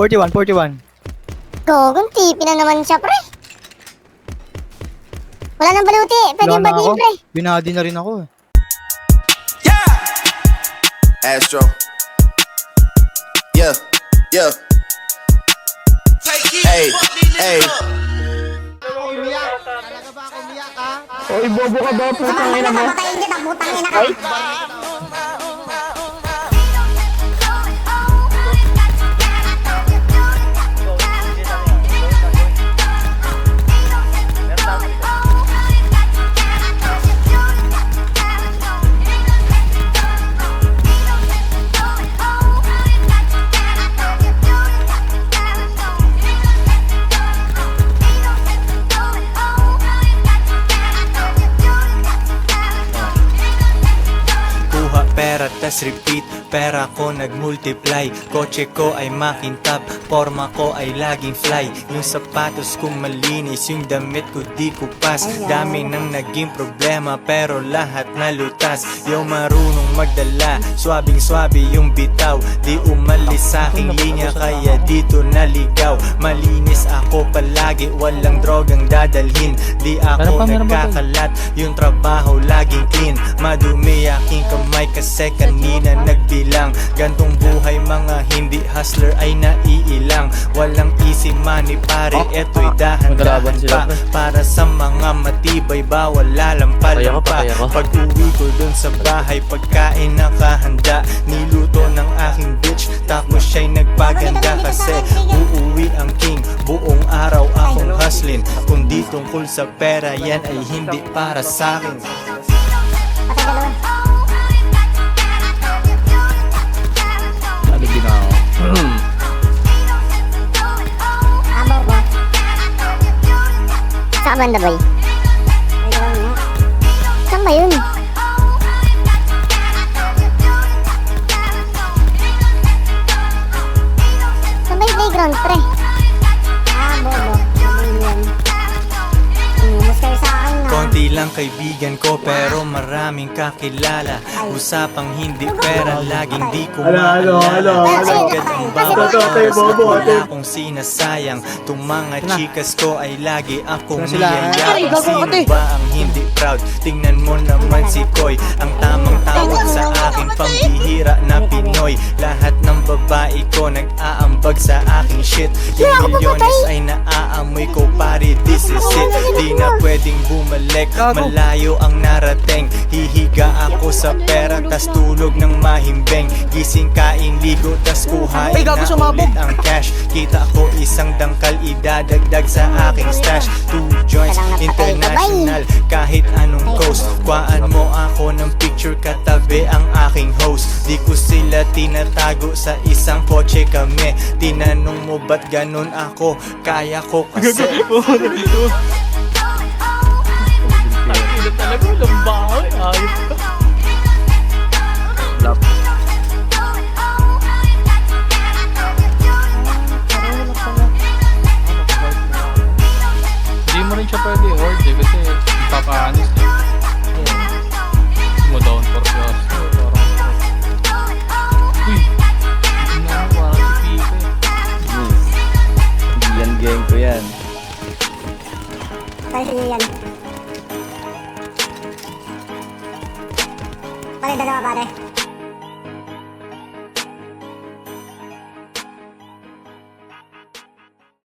41, 41. Gogong tipi na naman siya, pre. Wala nang baluti. Pwede Wala na batiin, ako. pre. Binadi na rin ako. Astro. Yeah, yeah. Hey, hey. Oy, bobo ka ba? Putang ina mo. Papatayin kita, putang ina ka. Kuha pera tas repeat, pera ko nagmultiply. Kotse ko ay makintab, forma ko ay laging fly. Yung sapatos ko malinis, yung damit ko di kupas. Dami nang naging problema pero lahat nalutas. Yung marunong magdala, swabing-swabe yung bitaw. Di umalis sa aking linya kaya dito naligaw. Malinis ako palagi, walang drogang dadalhin. Di ako nagkakalat, yung trabaho laging clean. Madumi aking kamay kasi kanina nagbilang. Gantong buhay mga hindi hustler ay naiilang. Walang easy money pare, eto'y dahan-dahan pa. Para sa mga matibay bawal lalampa-lampa. Pag uwi ko dun sa bahay, pagkain nakahanda. Niluto ng aking bitch, tapos siya'y nagpaganda. Kasi uuwi ang king, buong araw akong hustling. Kung di tungkol sa pera, yan ay hindi para sa'kin. Alibin ako. Abo ko. Saan banda, boy? Saan ba yun? Saan ba yung playground, pre? Bobo. Umus kayo sa akin, na. Konti lang kaibigan ko pero maraming kakilala. Usapang hindi pera, laging di ko maalala. Agad ang bawat wala akong sinasayang. Tung mga chikas ko ay lagi akong niyayakang. Sino ba ang hindi proud? Tingnan mo naman si Koy, ang tamang tawag sa akin, pambihira na Pinoy. Lahat ng babae ko nag-aambag sa aking shit. Yung milyones ay naaamoy ko pare, this is it. Di na pwedeng bumalik, malayo ang narating. Hihiga ako sa pera, tas tulog ng mahimbing. Gising kain ligo, tas kuhain na ulit ang cash. Kita ko isang dangkal, idadagdag sa aking stash. 2 joints, international, kahit anong coast. Kuhaan mo ako ng picture, katabi ang aking host. Di ko sila tinatago, sa isang kotse kami. Tinanong mo ba't ganun ako? Kaya ko kasi. Talaga, lambaw. Ayos ka. Lap. Hindi mo rin siya pwede i-hold eh, kasi ipapaanis eh. Mo down for plus. Uy! Hindi na ako, parang si Pipe. Hindi yan gang ko yan. Pare, sige yan. Pare, dalawa, pare.